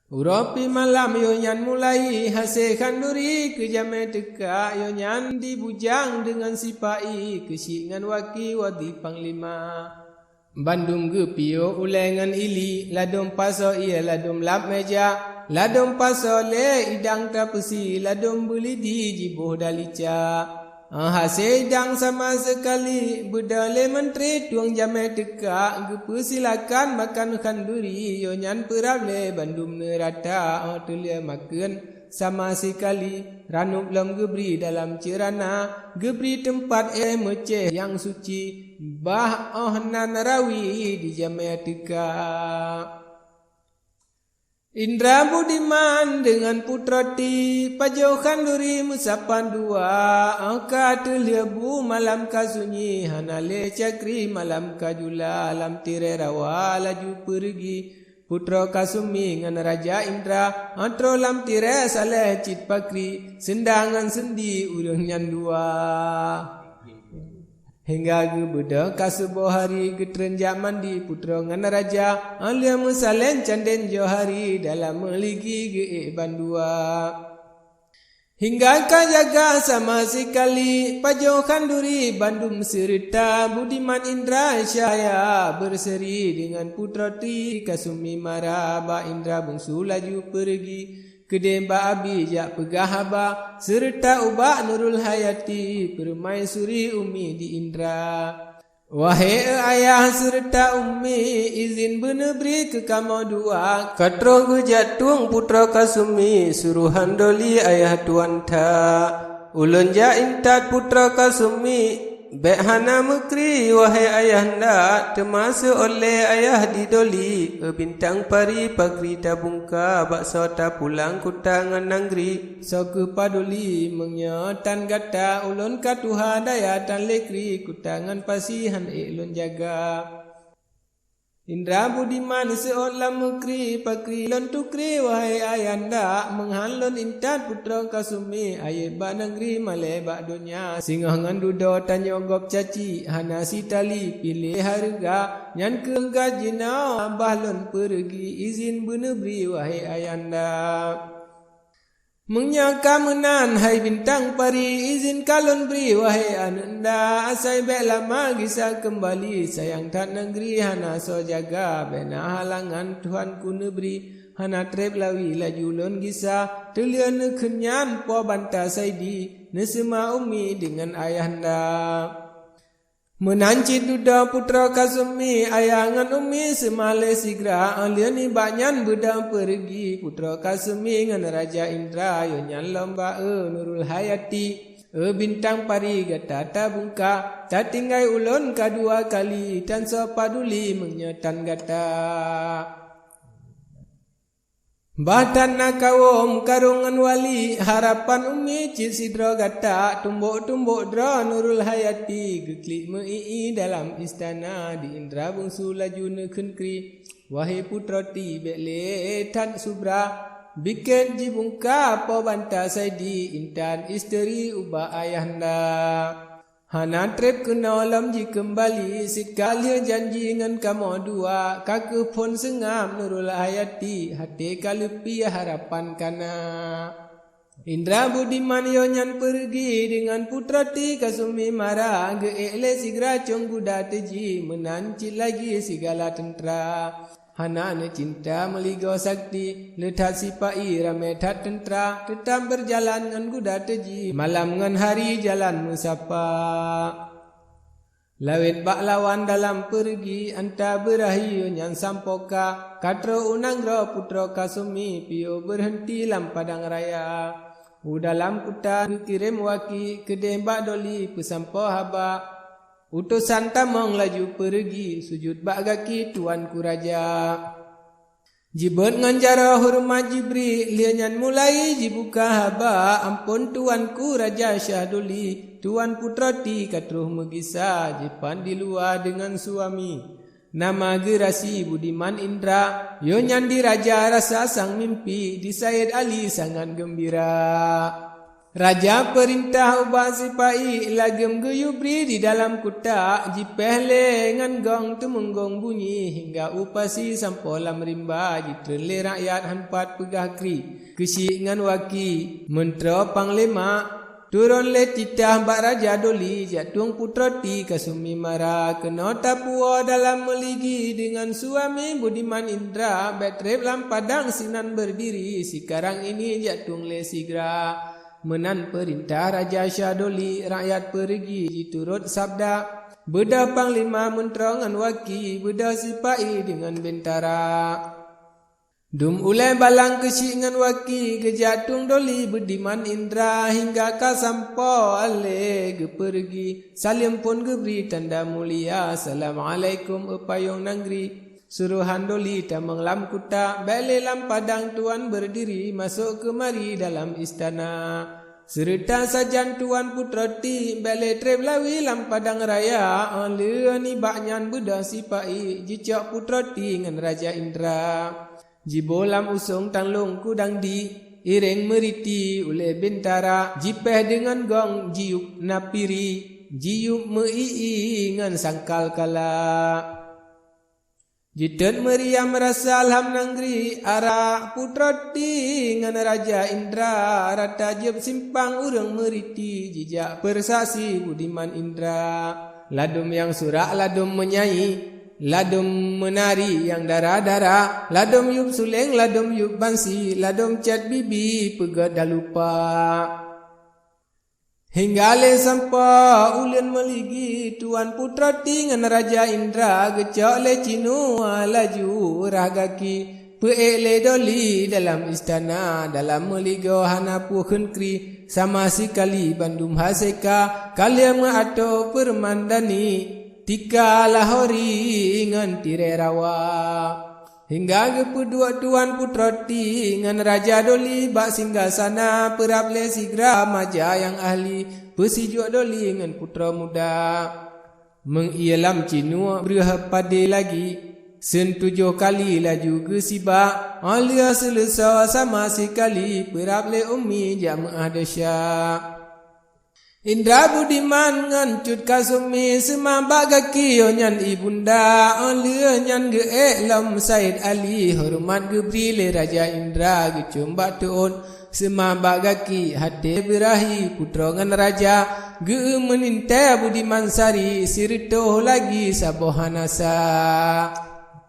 Uropi malam yo nyan mulai hasil kanduri ke jame teka yo nyan dibujang dengan sipai kesingan waki wadi panglima. Bandung ge pio ulengan ili ladom paso ia ladom lap meja ladom paso le idang tapesi ladom beli di jibuh dalica. Hasil idang sama sekali bedale menteri tuang jame teka gepersilakan makan kanduri yo nyan perable bandum nerata tulia makan sama sekali ranup lam gebri dalam cirana gebri tempat meceh yang suci bah nan rawi di jame teka. Indra Budiman dengan putrati pajau kanduri musapan dua angka terlebu malam kasunyi hanale cakri malam kajula alam tire rawa laju pergi putra kasumi ngan raja Indra antro lam tire saleh cit pakri sendangan sendi urang nyan dua. Hingga ke beda kasubuh hari getrenjak mandi putra ngan raja alia musalen canden johari dalam meligi ge bandua. Hingga ka jaga sama sekali pajau kanduri bandum serta Budiman Indra Syaya berseri dengan putrati kasumi mara ba Indra bungsu laju pergi kedemba abi jak pegah haba serta ubak Nurul Hayati permaisuri Umi di Indra. Wahai ayah serta Umi izin benebri ke kamu dua katro gejatung putra kasumi suruhan doli ayah tuan ta ulun ja intat putra kasumi Behana mekri wahai ayahanda termasuk oleh ayah didoli bintang pari pakri tabungka bakso ta pulang kutangan nanggri so ke paduli menyotan gata ulun katuha daya tan lekri kutangan pasihan ulun jaga. Indra Budiman seot lam mekri pakri lon tukri wahai ayanda menghalon intat putra kasumi aye ba negeri male ba dunia singoh ngan dudo tanyogop caci hana sitali pilih harga nyan ke gajina bahlon pergi izin benebri wahai ayanda. Menyaka menan hai bintang pari izin kalon beri wahai ananda asai bek lama gisa kembali sayang tak negeri hana so jaga bena halangan Tuhan ku negeri hana trep lawi lajulon gisa telian kenyan po banta saidi nesema Umi dengan ayahanda. Menanci duda putra kasumi ayangan Umi semale sigra aliani banyan bedang pergi putra kasumi ngan raja Indra yo nyan lomba Nurul Hayati bintang pari gata tabungka tak tinggai ulun kadua kali tan so paduli menyetan gata. Batan nakawom karungan wali harapan Umi cik sidro gata tumbuk-tumbuk dra Nurul Hayati geklik mei dalam istana di Indra bungsu laju nekengkri wahai putrati bekle tan subra bikin jibungka po banta saidi intan isteri uba ayahanda. Hana trip kena lam ji kembali sekali janji ngan kamu dua kake pun sengam Nurul Hayati hati kalepi harapan kana. Indra Budiman yo nyan pergi dengan putrati kasumi mara geele sigra cong buda teji menanci lagi segala tentera. Hana ne cinta meligo sakti letat sipai rame tat tentera tetap berjalan ngan kuda teji malam ngan hari jalan musapa. Lawit bak lawan dalam pergi anta berahiu nyan sampoka katro unanggro putra kasumi pio berhenti lam padang raya. Dalam kuta kirim waki kedembak doli pesampo haba utusan tamong laju pergi sujud bak kaki tuanku raja. Jibut nganjara hormat Jibri lianyan mulai jibuka haba ampun tuanku raja Syahduli tuan putrati katruh megisa jipan di luar dengan suami nama gerasi Budiman Indra yo nyandi raja rasa sang mimpi di Said Ali sangat gembira. Raja perintah ubah sipai lagem guyubri di dalam kuta jipeh lengan gong temenggong bunyi hingga upasi sampolam rimba jitrele rakyat hanpat pegah kri kesi ngan waki mentera panglima turun le titah mbak raja doli jatuang putra ti kasumi mara kena tapua dalam meligi dengan suami budiman Indra betrep lam padang sinan berdiri sekarang ini jatuang le sigra menan perintah Raja Syadoli rakyat pergi diturut sabda beda panglima menterangan waki beda sipai dengan bentara dum ulai balang kesik ngan waki kejatung doli bediman Indra hingga ka sampo ale ge pergi salim pun geberi tanda mulia assalamualaikum upayong nanggri suruhan doli tamang lam kuta bale lam padang tuan berdiri masuk kemari dalam istana serta sajan tuan putra ti bale treblawi lam padang raya le ni baknyan budak sipai jicak putra ti ngan Raja Indra jibolam usung tanglung kudang di ireng meriti oleh bentara jipeh dengan gong jiup napiri jiup mei ngan sangkal kala jitet meriam rasa alham nanggri ara putra ti ngan Raja Indra rata jeb simpang urang meriti jijak persasi budiman Indra ladum yang surak ladum menyanyi ladum menari yang dara-dara ladum yup suleng ladum yup bansi ladum cat bibi pegat dah lupa hingga le sampa ulun meligi tuan putra ti ngan Raja Indra gecak le cinu laju rahgaki peek le doli dalam istana dalam meligo hanapu khenkri sama sekali bandum haseka kalian ato permandani tika lahori ngan tire rawa hingga kepedua tuan putra ti ngan Raja Doli bak singgah sana perap le sigra maja yang ahli pesijuk doli ngan putra muda mengielam cinua berah pade lagi sen 7 kali laju ke siba alia selesa sama sekali perap le umi jamaah dosya Indra budiman ngan cut kasumi semambak gaki onyan ibunda alia nyan ge lam Said Ali hormat gebri le Raja Indra ge combak tuun semambak gaki hati birahi putra ngan raja ge meninta budiman sari sirito lagi sabohanasa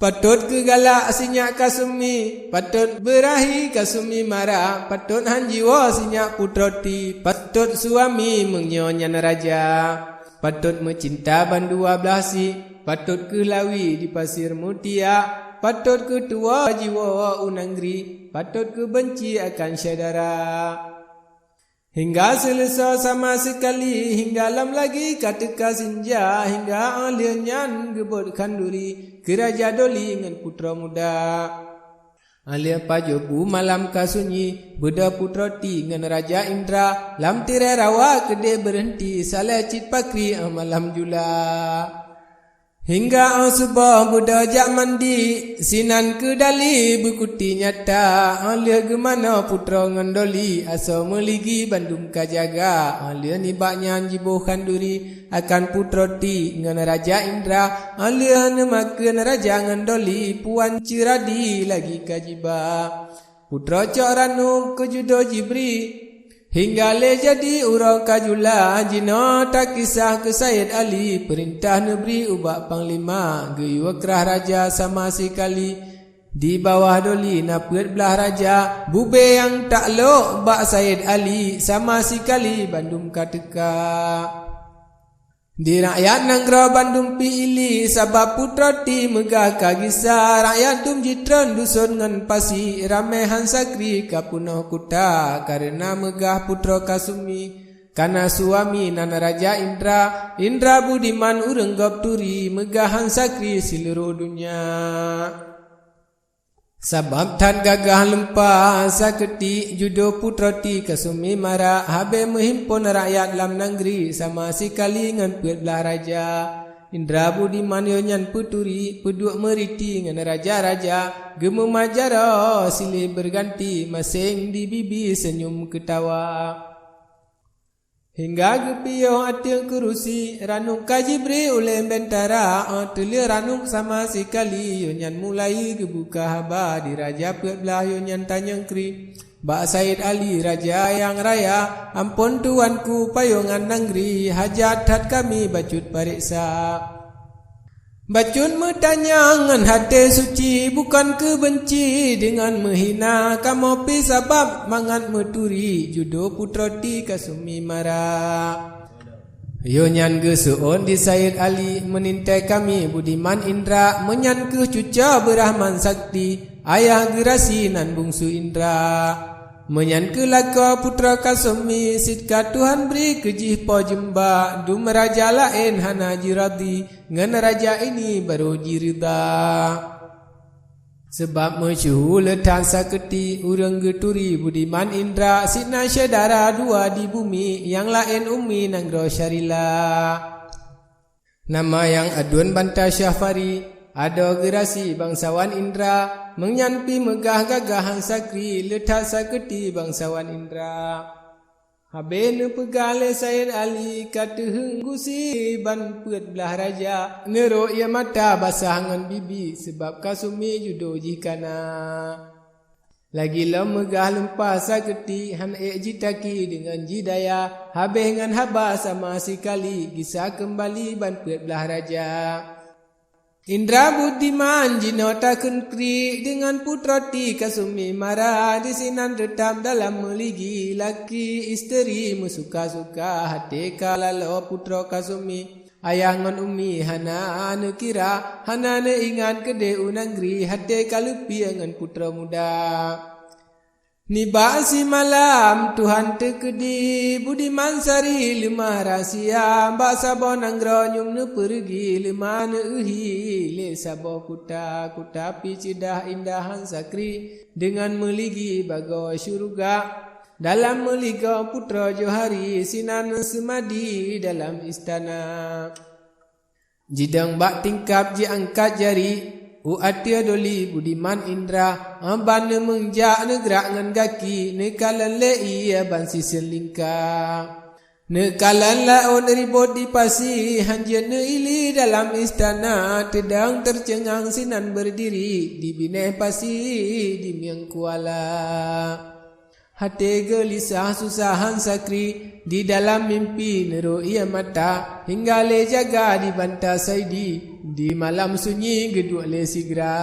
patut ke galak sinyak kasumi patut berahi kasumi marah patut hanjiwa sinyak putra ti patut suami mengnyonya raja patut mencinta bandua belasi patut ke lawi di pasir mutia patut ke tua jiwa unanggri patut ke benci akan syadara hingga selesa sama sekali hingga lam lagi kateka sinja hingga alianyan gebot kanduri ke Raja Doli ngan putra muda alia pajobu malam kasunyi beda putra ti ngan Raja Indra lam tirai rawa kede berhenti salah cit pakri malam jula hingga subah budak jak mandi sinan ke dali berkuti nyata alia gemana putra ngandoli asa meligi bandung kajaga alia ni baknya jibo kanduri akan putra ti ngan Raja Indra alia nemakeun Raja ngandoli puan ciradi lagi kajiba putra cok ranu kejudo jibri hingga le jadi urang kajula jina tak kisah ke Said Ali perintah negeri ubak panglima geyu kerah raja sama sekali di bawah doli napet belah raja bube yang tak lok bak Said Ali sama sekali bandum kateka di rakyat nanggro bandung pilih sabab putra ti megah kagisa rakyat tum jitran dusun ngan pasi ramai hansakri kapunoh kuta karena megah putra kasumi kana suami nana Raja Indra Indra budiman urang gop turi megah hansakri seluruh dunia sabab tan gagah lempah saketi judo putra ti kasumi mara habe menghimpun rakyat lam nanggri sama sekali ngan pet belah raja Indra budiman nyan puturi peduk meriti ngan raja-raja gemu majara silih berganti masing di bibi senyum ketawa Hingga gepiyo atil kurusi ranung kajibri oleh bentara telia ranung sama sekali yonyan mulai gebuka haba di raja belah yonyan tanyang kri Bak Said Ali raja yang raya ampun tuanku payungan negeri hajat hat kami bacut pariksa Bacun bertanya dengan hati suci bukan kebenci dengan menghina kamu pi sabab mangat meturi judo putra ti kasumi mara Yonyan ge seon di Said Ali menintai kami Budiman Indra menyan ke cuca berahman sakti ayah gerasi nan bungsu Indra menyan ke laka putra kasumi sitka Tuhan beri kejih po jemba dum raja lain hana jiradi ngan raja ini baru jirida sebab mesyuhur letan saketi urang geturi Budiman Indra sina syadara dua di bumi yang lain umi nanggro syarila nama yang adun banta syafari ada gerasi bangsawan Indra menyanpi megah gagahan sakri letak saketi bangsawan Indra Habene pegale Said Ali kata henggusi ban pet belah raja nero ia mata basah ngan bibi sebab kasumi judo jikana lagi lam megah lempah saketi han jitaki dengan jidaya habis ngan haba sama sekali kisah kembali ban pet belah raja Indra Budiman jinota kentri dengan putra ti kasumi mara di sinan retam dalam meligi laki isteri musuka-suka hati kalalo putra kasumi ayah ngan umi hana ane kira hana ne ingat kede unanggri hati kalupi ngan putra muda Niba si malam Tuhan tekedi Budiman sari lemah rahsia Mbak sabo nanggro nyum ne pergi lemah ne uhi le sabo kuta picidah indahan sakri dengan meligi bago syurga dalam meliga putra Johari sinan semadi dalam istana jidang bak tingkap ji angkat jari Uatia doli Budiman Indra Amban ne mengjak ne gerak ngan gaki ne kalan le ia ban sisil lingka ne kalan laon ribut di pasi hanjian ne ili dalam istana tedang tercengang sinan berdiri di bineh pasi di miang kuala hati gelisah susahan sakri di dalam mimpi nero ia mata hingga le jaga di banta Saidi di malam sunyi geduk le sigra